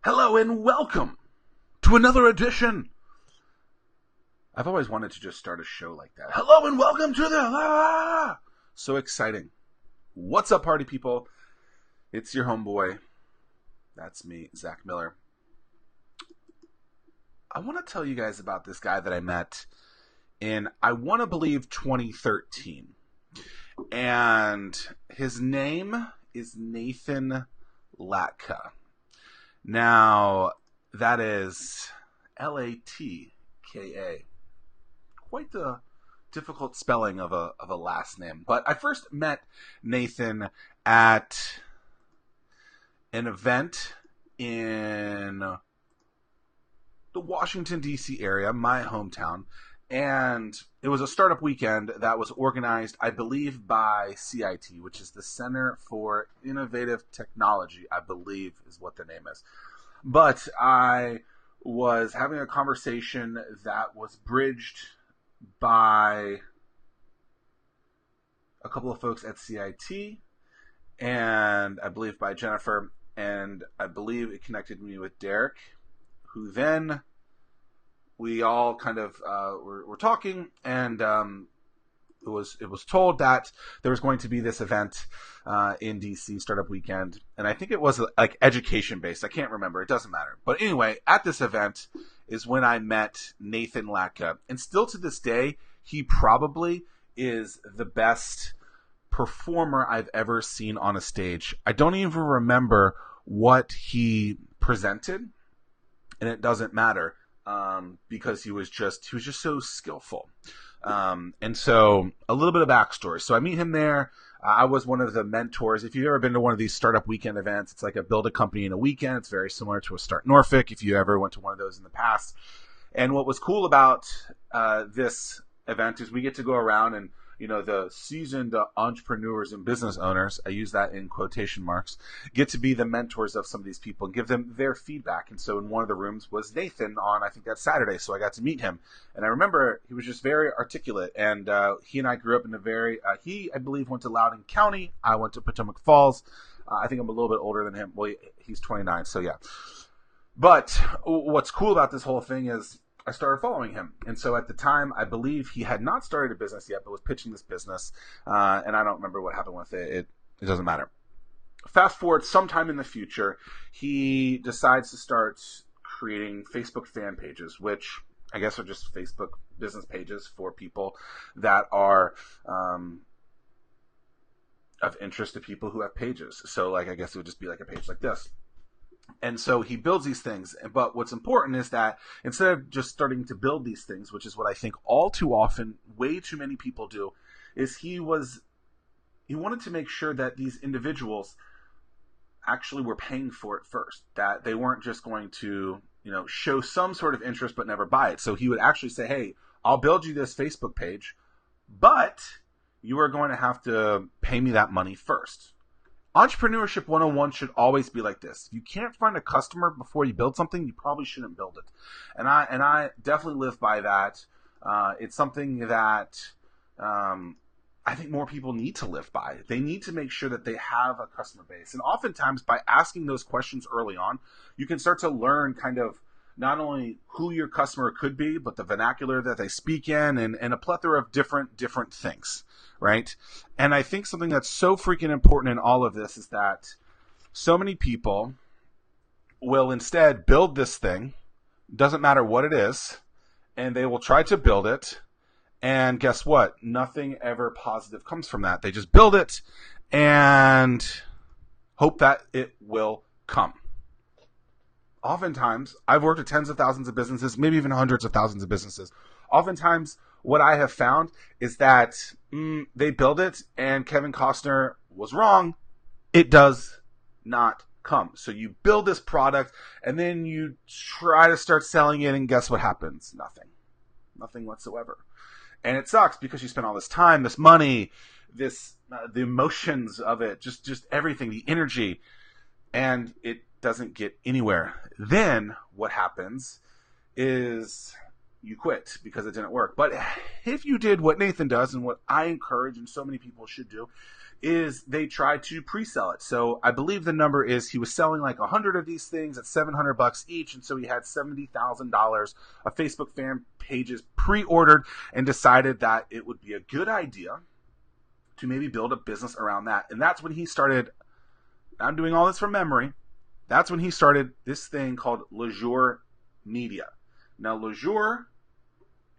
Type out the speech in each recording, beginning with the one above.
Hello and welcome to another edition. I've always wanted to just start a show like that. Hello and welcome to the... So exciting. What's up, party people? It's your homeboy. That's me, Zack Miller. I want to tell you guys about this guy that I met in, I want to believe, 2013. And his name is Nathan Latka. Now, that is Latka. Quite the difficult spelling of a last name. But I first met Nathan at an event in the Washington, D.C. area, my hometown. And it was a startup weekend that was organized, I believe, by CIT, which is the Center for Innovative Technology, I believe is what the name is. But I was having a conversation that was bridged by a couple of folks at CIT, and I believe by Jennifer, and I believe it connected me with Derek, who then... we all kind of were talking, and it was told that there was going to be this event in DC, Startup Weekend, and I think it was like education based. I can't remember. It doesn't matter. But anyway, at this event is when I met Nathan Latka, and still to this day, he probably is the best performer I've ever seen on a stage. I don't even remember what he presented, and it doesn't matter. Because he was just so skillful. And so a little bit of backstory. So I meet him there. I was one of the mentors. If you've ever been to one of these startup weekend events, it's like a build a company in a weekend. It's very similar to a Start Norfolk, if you ever went to one of those in the past. And what was cool about this event is we get to go around and, you know, the seasoned entrepreneurs and business owners, I use that in quotation marks, get to be the mentors of some of these people and give them their feedback. And so in one of the rooms was Nathan on, I think that's Saturday. So I got to meet him. And I remember he was just very articulate. And he and I grew up in a very, he, I believe, went to Loudoun County. I went to Potomac Falls. I think I'm a little bit older than him. Well, he's 29. So yeah. But what's cool about this whole thing is I started following him. And so at the time, I believe he had not started a business yet, but was pitching this business. And I don't remember what happened with it. It doesn't matter. Fast forward sometime in the future, he decides to start creating Facebook fan pages, which I guess are just Facebook business pages for people that are of interest to people who have pages. So like, I guess it would just be like a page like this. And so he builds these things. But what's important is that instead of just starting to build these things, which is what I think all too often, way too many people do, is he wanted to make sure that these individuals actually were paying for it first, that they weren't just going to, you know, show some sort of interest but never buy it. So he would actually say, hey, I'll build you this Facebook page, but you are going to have to pay me that money first. Entrepreneurship 101 should always be like this. If you can't find a customer before you build something, you probably shouldn't build it. And I definitely live by that. It's something that I think more people need to live by. They need to make sure that they have a customer base. And oftentimes by asking those questions early on, you can start to learn kind of not only who your customer could be, but the vernacular that they speak in and a plethora of different things. Right? And I think something that's so freaking important in all of this is that so many people will instead build this thing, doesn't matter what it is, and they will try to build it. And guess what? Nothing ever positive comes from that. They just build it and hope that it will come. Oftentimes, I've worked with tens of thousands of businesses, maybe even hundreds of thousands of businesses. Oftentimes, what I have found is that they build it and Kevin Costner was wrong. It does not come. So you build this product and then you try to start selling it and guess what happens? Nothing whatsoever. And it sucks because you spend all this time, this money, the emotions of it, just everything, the energy, and it doesn't get anywhere. Then what happens is you quit because it didn't work. But if you did what Nathan does and what I encourage and so many people should do, is they try to pre-sell it. So I believe the number is he was selling like 100 of these things at $700 each, and so he had $70,000 of Facebook fan pages pre-ordered and decided that it would be a good idea to maybe build a business around that. And that's when he started, I'm doing all this from memory, that's when he started this thing called Leisure Media. Now, Leisure,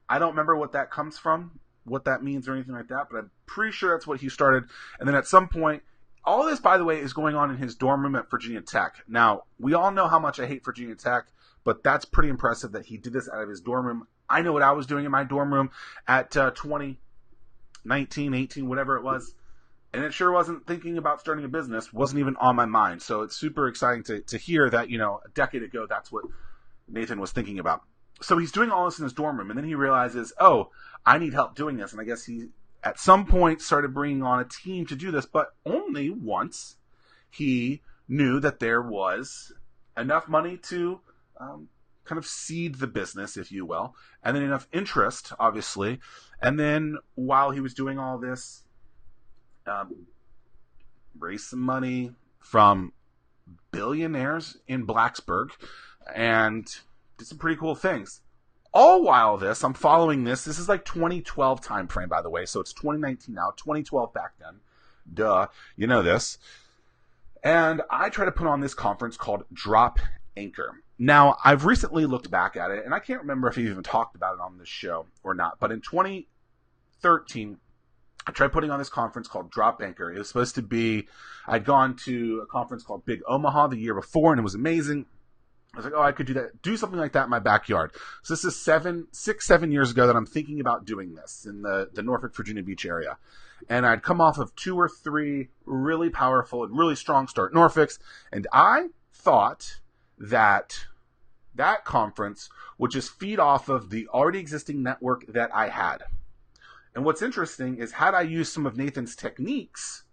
I don't remember what that comes from, what that means or anything like that, but I'm pretty sure that's what he started. And then at some point, all this, by the way, is going on in his dorm room at Virginia Tech. Now, we all know how much I hate Virginia Tech, but that's pretty impressive that he did this out of his dorm room. I know what I was doing in my dorm room at 20, 19, 18, whatever it was. And it sure wasn't thinking about starting a business, wasn't even on my mind. So it's super exciting to hear that, you know, a decade ago, that's what Nathan was thinking about. So he's doing all this in his dorm room, and then he realizes, oh, I need help doing this. And I guess he, at some point, started bringing on a team to do this, but only once he knew that there was enough money to kind of seed the business, if you will, and then enough interest, obviously. And then while he was doing all this, raised some money from billionaires in Blacksburg and did some pretty cool things. All while this, I'm following this. This is like 2012 time frame, by the way. So it's 2019 now, 2012 back then. Duh, you know this. And I try to put on this conference called Drop Anchor. Now, I've recently looked back at it, and I can't remember if he even talked about it on this show or not. But in 2013, I tried putting on this conference called Drop Anchor. It was supposed to be, I'd gone to a conference called Big Omaha the year before, and it was amazing. I was like, oh, I could do something like that in my backyard. So this is 7 years ago that I'm thinking about doing this in the Norfolk, Virginia Beach area. And I'd come off of 2 or 3 really powerful and really strong start Norfolks. And I thought that that conference would just feed off of the already existing network that I had. And what's interesting is, had I used some of Nathan's techniques,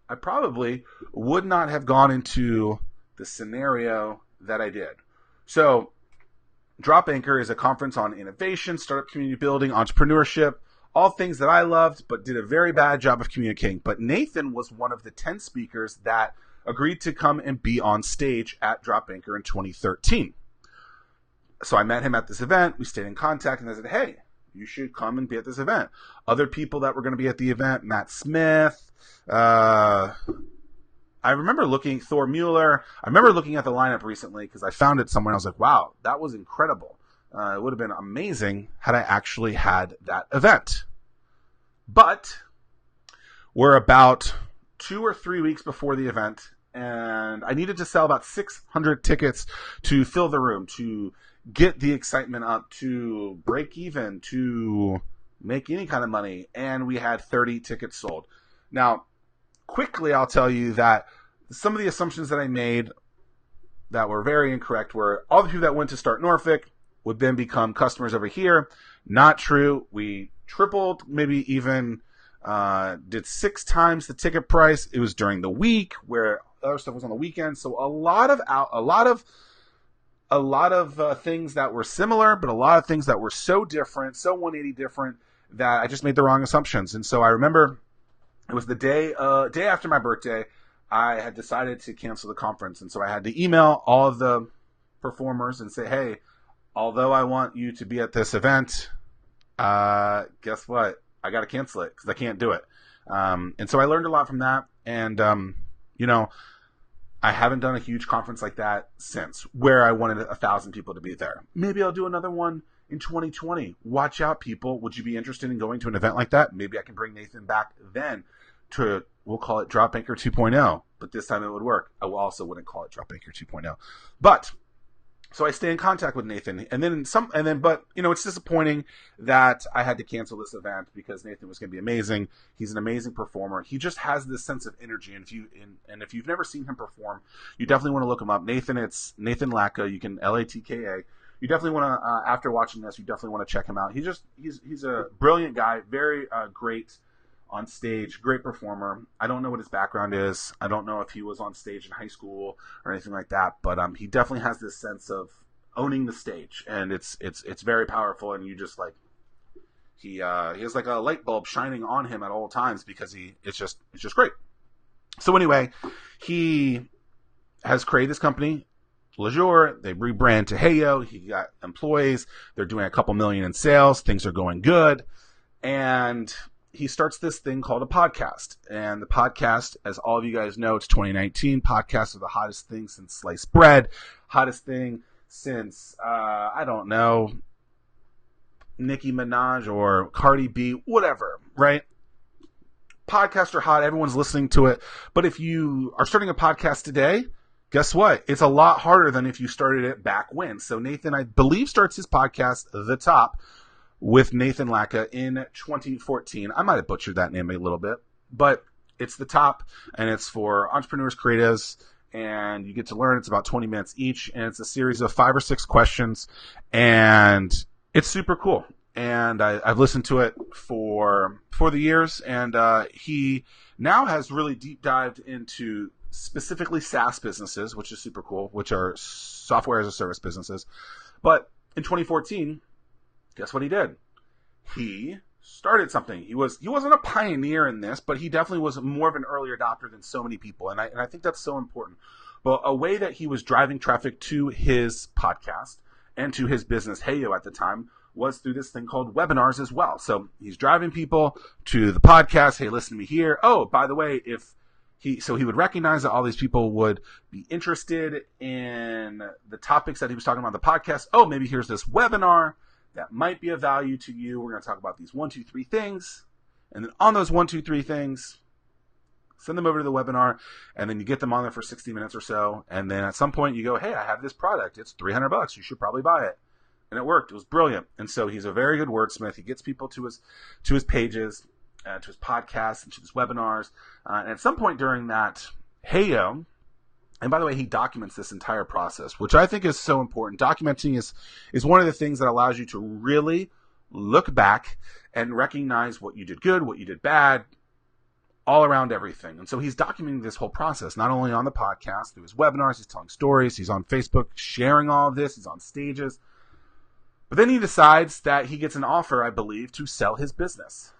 I probably would not have gone into the scenario that I did. So, Drop Anchor is a conference on innovation, startup community building, entrepreneurship, all things that I loved, but did a very bad job of communicating. But Nathan was one of the 10 speakers that agreed to come and be on stage at Drop Anchor in 2013. So I met him at this event. We stayed in contact, and I said, hey, you should come and be at this event. Other people that were going to be at the event, Matt Smith, I remember looking, Thor Mueller. I remember looking at the lineup recently because I found it somewhere. I was like, wow, that was incredible. It would have been amazing had I actually had that event. But we're about 2 or 3 weeks before the event, and I needed to sell about 600 tickets to fill the room, to get the excitement up, to break even, to make any kind of money. And we had 30 tickets sold. Now, quickly, I'll tell you that some of the assumptions that I made that were very incorrect were all the people that went to start Norfolk would then become customers over here. Not true. We tripled, maybe even did 6 times the ticket price. It was during the week where other stuff was on the weekend. So a lot of things that were similar, but a lot of things that were so different, so 180 different, that I just made the wrong assumptions. And so I remember it was the day after my birthday, I had decided to cancel the conference. And so I had to email all of the performers and say, hey, although I want you to be at this event, guess what? I got to cancel it because I can't do it. And so I learned a lot from that. And, I haven't done a huge conference like that since, where I wanted 1,000 people to be there. Maybe I'll do another one in 2020. Watch out, people. Would you be interested in going to an event like that? Maybe I can bring Nathan back then to, we'll call it Drop Anchor 2.0, but this time it would work. I also wouldn't call it Drop Anchor 2.0. But so I stay in contact with Nathan, but it's disappointing that I had to cancel this event because Nathan was going to be amazing. He's an amazing performer. He just has this sense of energy, and if you've never seen him perform, you definitely want to look him up. Nathan, it's Nathan Latka. You can Latka. You definitely want to, after watching this, you definitely want to check him out. He's a brilliant guy, very great on stage, great performer. I don't know what his background is. I don't know if he was on stage in high school or anything like that, but he definitely has this sense of owning the stage, and it's very powerful, and you just like he has like a light bulb shining on him at all times because it's just great. So anyway, he has created this company, Leisure. They rebrand to Heyo. He got employees. They're doing a couple million in sales. Things are going good. And he starts this thing called a podcast. And the podcast, as all of you guys know, it's 2019. Podcasts are the hottest thing since sliced bread. Hottest thing since, I don't know, Nicki Minaj or Cardi B, whatever, right? Podcasts are hot. Everyone's listening to it. But if you are starting a podcast today, guess what? It's a lot harder than if you started it back when. So Nathan, I believe, starts his podcast, The Top, with Nathan Latka in 2014. I might have butchered that name a little bit, but it's The Top, and it's for entrepreneurs, creatives, and you get to learn. It's about 20 minutes each, and it's a series of 5 or 6 questions, and it's super cool. And I've listened to it for the years, and he now has really deep dived into specifically SaaS businesses, which is super cool, which are software as a service businesses. But in 2014, guess what he did? He started something. He wasn't a pioneer in this, but he definitely was more of an early adopter than so many people. And I think that's so important. But a way that he was driving traffic to his podcast and to his business, Heyo, at the time, was through this thing called webinars as well. So he's driving people to the podcast. Hey, listen to me here. Oh, by the way, he would recognize that all these people would be interested in the topics that he was talking about on the podcast. Oh, maybe here's this webinar that might be of value to you. We're going to talk about these 1, 2, 3 things. And then on those 1, 2, 3 things, send them over to the webinar, and then you get them on there for 60 minutes or so. And then at some point you go, hey, I have this product. It's $300. You should probably buy it. And it worked. It was brilliant. And so he's a very good wordsmith. He gets people to his pages, to his podcasts, and to his webinars. And at some point during that, Heyo, and by the way, he documents this entire process, which I think is so important. Documenting is one of the things that allows you to really look back and recognize what you did good, what you did bad, all around everything. And so he's documenting this whole process, not only on the podcast, through his webinars, he's telling stories, he's on Facebook sharing all of this, he's on stages. But then he decides that he gets an offer, I believe, to sell his business.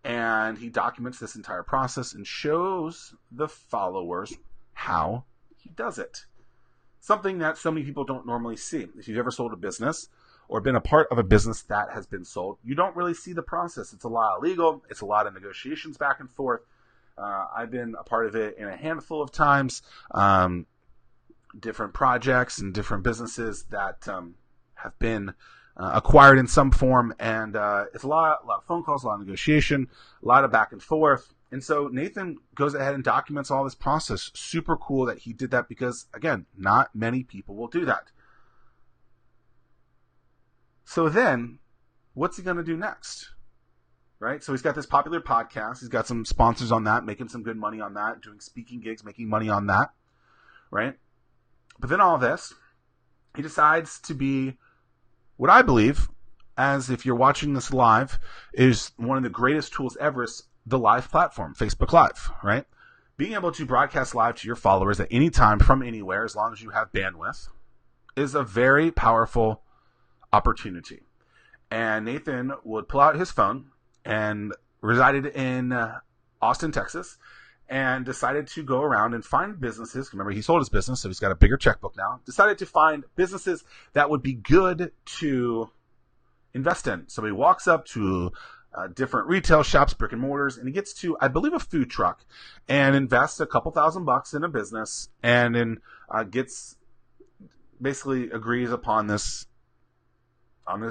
And he documents this entire process and shows the followers how he does it. Something that so many people don't normally see. If you've ever sold a business or been a part of a business that has been sold, you don't really see the process. It's a lot of legal. It's a lot of negotiations back and forth. I've been a part of it in a handful of times. Different projects and different businesses that have been acquired in some form, and it's a lot of phone calls, a lot of negotiation, a lot of back and forth. And so Nathan goes ahead and documents all this process. Super cool that he did that because, again, not many people will do that. So then, what's he going to do next? Right? So he's got this popular podcast. He's got some sponsors on that, making some good money on that, doing speaking gigs, making money on that. Right? But then all this, he decides to be what I believe, as if you're watching this live, is one of the greatest tools ever, is the live platform, Facebook Live, right? Being able to broadcast live to your followers at any time from anywhere, as long as you have bandwidth, is a very powerful opportunity. And Nathan would pull out his phone and resided in Austin, Texas, and decided to go around and find businesses. Remember, he sold his business, so he's got a bigger checkbook now. Decided to find businesses that would be good to invest in. So he walks up to different retail shops, brick and mortars, and he gets to, I believe, a food truck and invests a couple $1,000 in a business, and then basically agrees upon this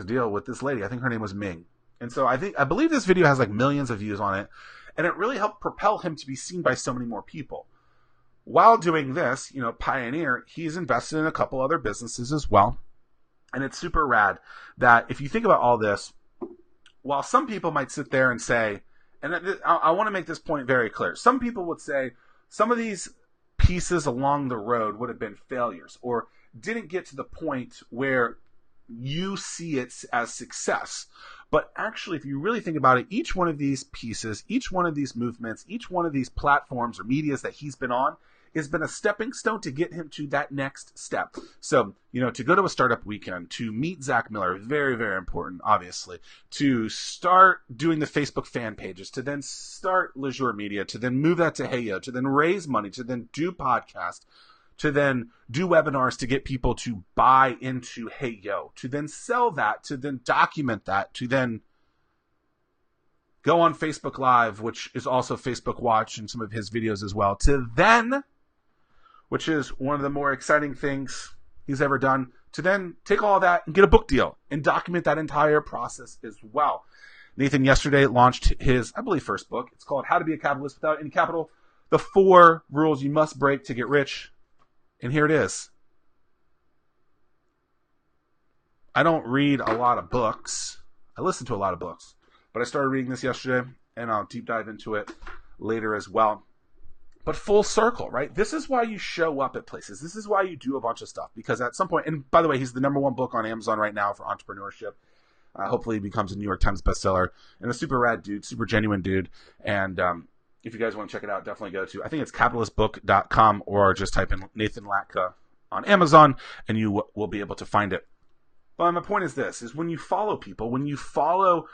deal with this lady. I think her name was Ming. And so I believe this video has like millions of views on it. And it really helped propel him to be seen by so many more people. While doing this, pioneer, he's invested in a couple other businesses as well. And it's super rad that if you think about all this, while some people might sit there and say, and I want to make this point very clear, some people would say some of these pieces along the road would have been failures or didn't get to the point where you see it as success. But actually, if you really think about it, each one of these pieces, each one of these movements, each one of these platforms or medias that he's been on has been a stepping stone to get him to that next step. So, to go to a startup weekend, to meet Zack Miller, very, very important, obviously, to start doing the Facebook fan pages, to then start Leisure Media, to then move that to Heyo, to then raise money, to then do podcasts, to then do webinars to get people to buy into Heyo, to then sell that, to then document that, to then go on Facebook Live, which is also Facebook Watch and some of his videos as well, to then, which is one of the more exciting things he's ever done, to then take all that and get a book deal and document that entire process as well. Nathan yesterday launched his, I believe, first book. It's called How to Be a Capitalist Without Any Capital, the 4 rules you must break to get rich. And here it is. I don't read a lot of books. I listen to a lot of books. But I started reading this yesterday, and I'll deep dive into it later as well. But full circle, right? This is why you show up at places. This is why you do a bunch of stuff. Because at some point, and by the way, he's the #1 book on Amazon right now for entrepreneurship. Hopefully he becomes a New York Times bestseller. And a super rad dude, super genuine dude. And if you guys want to check it out, definitely go to, I think it's capitalistbook.com, or just type in Nathan Latka on Amazon, and you will be able to find it. But my point is this, is when you follow people, when you show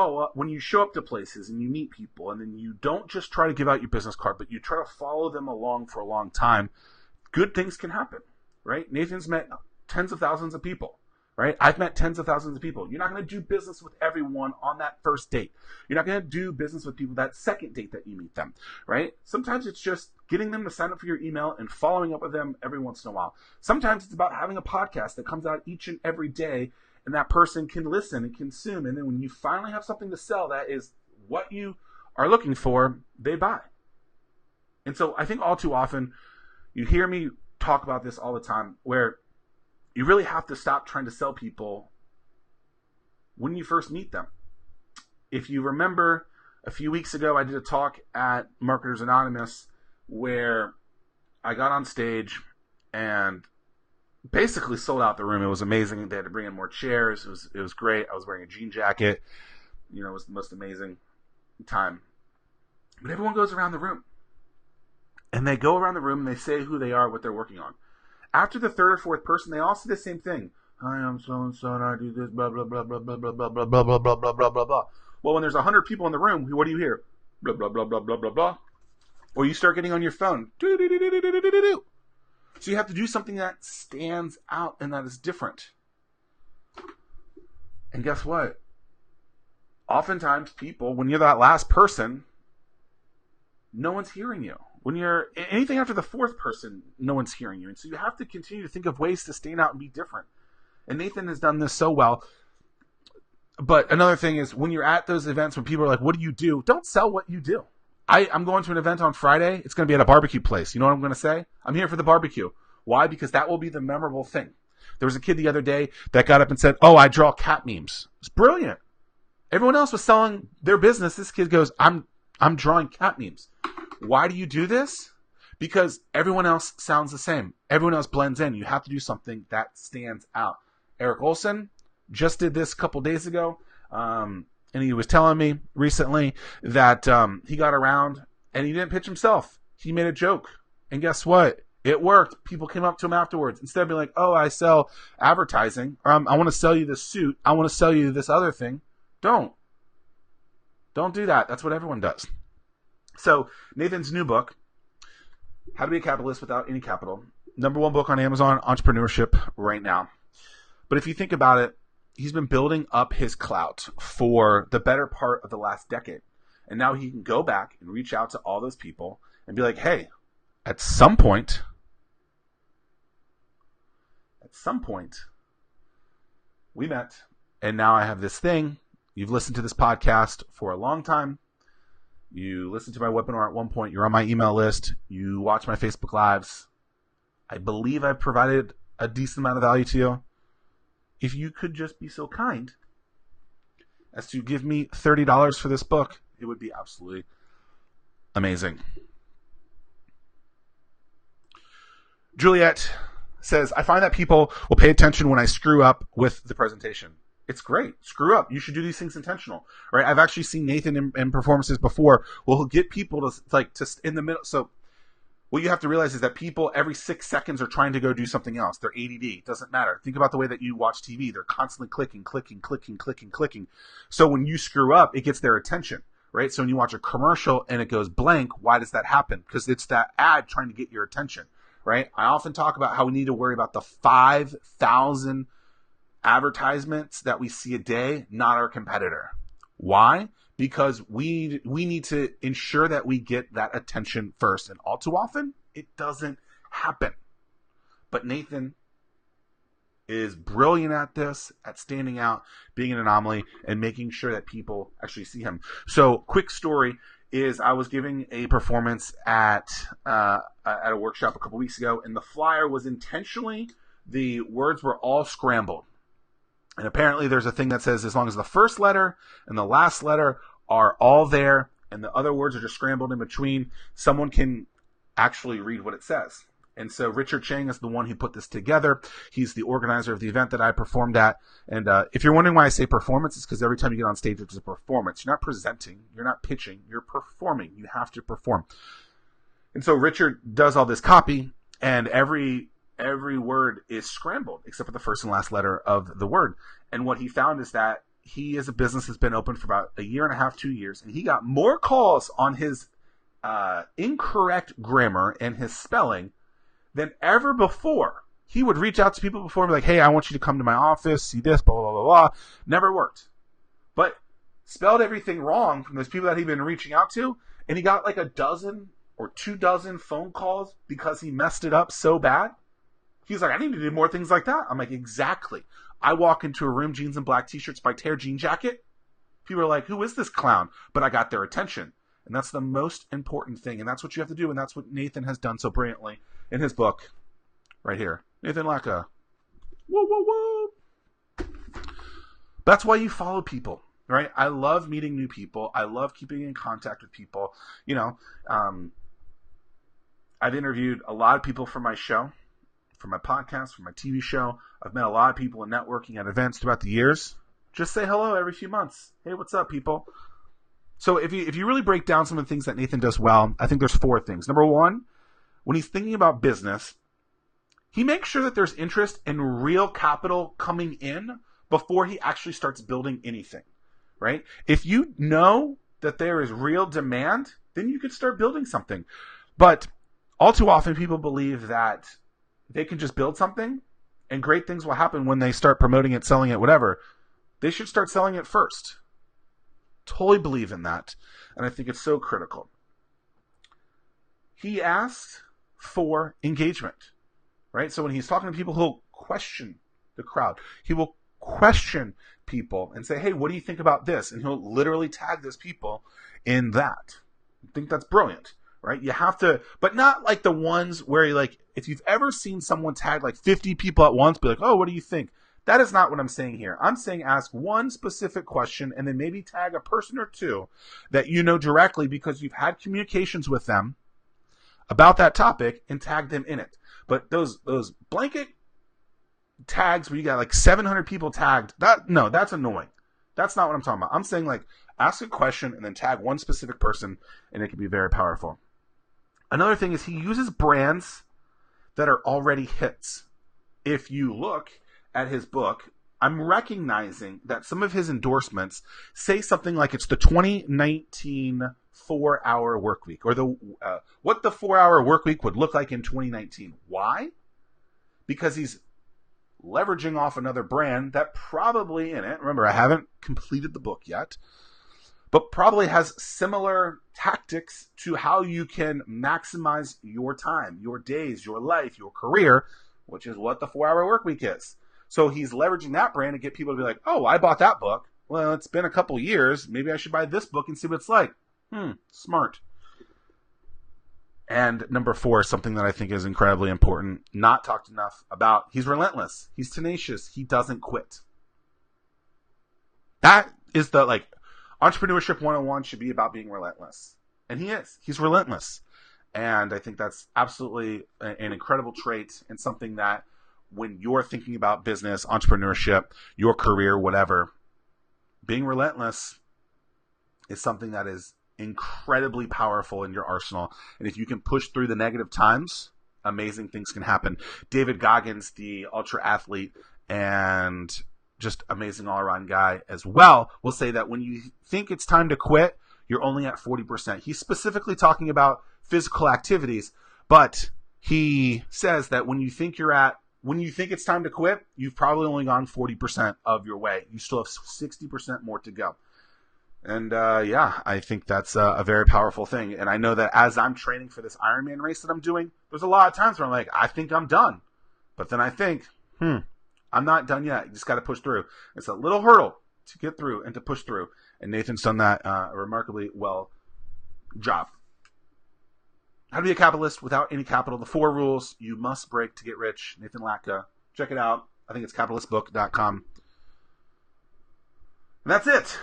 up to places and you meet people, and then you don't just try to give out your business card, but you try to follow them along for a long time, good things can happen, right? Nathan's met tens of thousands of people, right? I've met tens of thousands of people. You're not going to do business with everyone on that first date. You're not going to do business with people that second date that you meet them, right? Sometimes it's just getting them to sign up for your email and following up with them every once in a while. Sometimes it's about having a podcast that comes out each and every day, and that person can listen and consume. And then when you finally have something to sell that is what you are looking for, they buy. And so I think all too often, you hear me talk about this all the time, where you really have to stop trying to sell people when you first meet them. If you remember, a few weeks ago, I did a talk at Marketers Anonymous where I got on stage and basically sold out the room. It was amazing. They had to bring in more chairs. It was great. I was wearing a jean jacket. It was the most amazing time. But everyone goes around the room. And they go around the room and they say who they are, what they're working on. After the 3rd or 4th person, they all say the same thing. Hi, I'm so-and-so, and I do this, blah, blah, blah, blah, blah, blah, blah, blah, blah, blah, blah, blah, blah, blah, blah. Well, when there's 100 people in the room, what do you hear? Blah, blah, blah, blah, blah, blah, blah. Or you start getting on your phone. Do-do-do-do-do-do-do-do. So you have to do something that stands out and that is different. And guess what? Oftentimes people, when you're that last person, no one's hearing you. When you're anything after the 4th person, no one's hearing you. And so you have to continue to think of ways to stand out and be different. And Nathan has done this so well. But another thing is, when you're at those events, when people are like, what do you do? Don't sell what you do. I'm going to an event on Friday. It's going to be at a barbecue place. You know what I'm going to say? I'm here for the barbecue. Why? Because that will be the memorable thing. There was a kid the other day that got up and said, oh, I draw cat memes. It's brilliant. Everyone else was selling their business. This kid goes, I'm drawing cat memes. Why do you do this? Because everyone else sounds the same. Everyone else blends in. You have to do something that stands out. Eric Olson just did this a couple days ago. And he was telling me recently that he got around and he didn't pitch himself. He made a joke. And guess what? It worked. People came up to him afterwards. Instead of being like, oh, I sell advertising. Or I want to sell you this suit. I want to sell you this other thing. Don't do that. That's what everyone does. So Nathan's new book, How to Be a Capitalist Without Any Capital. #1 book on Amazon, entrepreneurship right now. But if you think about it, he's been building up his clout for the better part of the last decade. And now he can go back and reach out to all those people and be like, hey, at some point, we met, and now I have this thing. You've listened to this podcast for a long time. You listened to my webinar at one point. You're on my email list. You watch my Facebook Lives. I believe I've provided a decent amount of value to you. If you could just be so kind as to give me $30 for this book, it would be absolutely amazing. Juliet says, I find that people will pay attention when I screw up with the presentation. It's great. Screw up. You should do these things intentional, right? I've actually seen Nathan in performances before. Well, he'll get people to in the middle. So what you have to realize is that people every 6 seconds are trying to go do something else. They're ADD. It doesn't matter. Think about the way that you watch TV. They're constantly clicking, clicking, clicking, clicking, clicking. So when you screw up, it gets their attention, right? So when you watch a commercial and it goes blank, why does that happen? Because it's that ad trying to get your attention, right? I often talk about how we need to worry about the 5,000 advertisements that we see a day, not our competitor. Why? Because we need to ensure that we get that attention first. And all too often, it doesn't happen. But Nathan is brilliant at this, at standing out, being an anomaly, and making sure that people actually see him. So, quick story is I was giving a performance at a workshop a couple weeks ago, and the flyer was intentionally, the words were all scrambled. And apparently there's a thing that says as long as the first letter and the last letter are all there and the other words are just scrambled in between, someone can actually read what it says. And so Richard Chang is the one who put this together. He's the organizer of the event that I performed at. And if you're wondering why I say performance, it's because every time you get on stage, it's a performance. You're not presenting. You're not pitching. You're performing. You have to perform. And so Richard does all this copy, and every word is scrambled except for the first and last letter of the word. And what he found is that he is a business that's been open for about 1.5 years, 2 years, and he got more calls on his incorrect grammar and his spelling than ever before. He would reach out to people before and be like, hey, I want you to come to my office, see this, blah, blah, blah, blah. Never worked. But spelled everything wrong from those people that he'd been reaching out to, and he got like 12 or 24 phone calls because he messed it up so bad. He's like, I need to do more things like that. I'm like, exactly. I walk into a room, jeans and black t-shirts by Tear Jean Jacket. People are like, who is this clown? But I got their attention. And that's the most important thing. And that's what you have to do. And that's what Nathan has done so brilliantly in his book right here. Nathan Latka. Whoa, whoa, whoa. That's why you follow people, right? I love meeting new people. I love keeping in contact with people. You know, I've interviewed a lot of people for my show, for my podcast, for my TV show. I've met a lot of people in networking at events throughout the years. Just say hello every few months. Hey, what's up, people? So if you really break down some of the things that Nathan does well, I think there's 4 things. Number 1, when he's thinking about business, he makes sure that there's interest and real capital coming in before he actually starts building anything, right? If you know that there is real demand, then you could start building something. But all too often people believe that they can just build something and great things will happen when they start promoting it, selling it, whatever. They should start selling it first. Totally believe in that. And I think it's so critical. He asked for engagement, right? So when he's talking to people, he'll question the crowd. He will question people and say, hey, what do you think about this? And he'll literally tag those people in that. I think that's brilliant, right? You have to, but not like the ones where you like, if you've ever seen someone tag like 50 people at once, be like, oh, what do you think? That is not what I'm saying here. I'm saying ask one specific question and then maybe tag a person or two that you know directly because you've had communications with them about that topic and tag them in it. But those blanket tags where you got like 700 people tagged, that's annoying. That's not what I'm talking about. I'm saying like ask a question and then tag one specific person and it can be very powerful. Another thing is he uses brands that are already hits. If you look at his book, I'm recognizing that some of his endorsements say something like it's the 2019 4-hour work week or the what the 4-hour work week would look like in 2019. Why? Because he's leveraging off another brand that probably in it, remember I haven't completed the book yet, but probably has similar tactics to how you can maximize your time, your days, your life, your career, which is what the 4-hour work week is. So he's leveraging that brand to get people to be like, oh, I bought that book. Well, it's been a couple years. Maybe I should buy this book and see what it's like. Smart. And number 4, something that I think is incredibly important, not talked enough about. He's relentless. He's tenacious. He doesn't quit. That is the, like, entrepreneurship 101 should be about being relentless. And he is. He's relentless. And I think that's absolutely an incredible trait and something that when you're thinking about business, entrepreneurship, your career, whatever, being relentless is something that is incredibly powerful in your arsenal. And if you can push through the negative times, amazing things can happen. David Goggins, the ultra athlete and just amazing all-around guy as well, will say that when you think it's time to quit, you're only at 40%. He's specifically talking about physical activities, but he says that when you think it's time to quit, you've probably only gone 40% of your way. You still have 60% more to go. And I think that's a very powerful thing. And I know that as I'm training for this Ironman race that I'm doing, there's a lot of times where I'm like, I think I'm done. But then I think, I'm not done yet. You just got to push through. It's a little hurdle to get through and to push through. And Nathan's done that remarkably well job. How to be a capitalist without any capital. The 4 rules you must break to get rich. Nathan Latka. Check it out. I think it's capitalistbook.com. And that's it.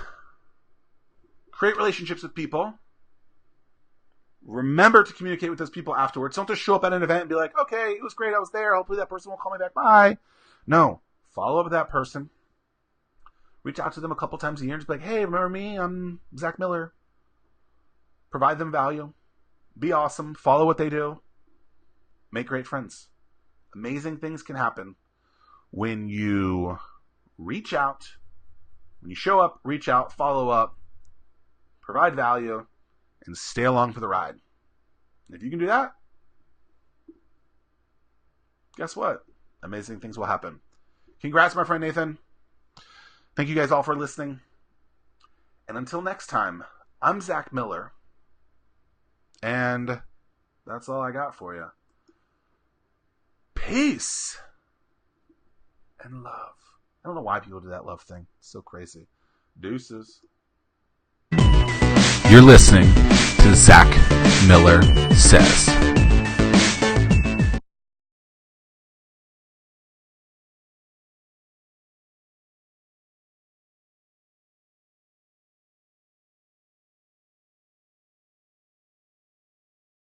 Create relationships with people. Remember to communicate with those people afterwards. Don't just show up at an event and be like, okay, it was great, I was there. Hopefully that person will call me back. Bye. No. Follow up with that person. Reach out to them a couple times a year and just be like, hey, remember me? I'm Zack Miller. Provide them value. Be awesome. Follow what they do. Make great friends. Amazing things can happen when you reach out, when you show up, reach out, follow up, provide value, and stay along for the ride. If you can do that, guess what? Amazing things will happen. Congrats, my friend Nathan. Thank you guys all for listening. And until next time, I'm Zack Miller. And that's all I got for you. Peace and love. I don't know why people do that love thing. It's so crazy. Deuces. You're listening to Zack Miller Says.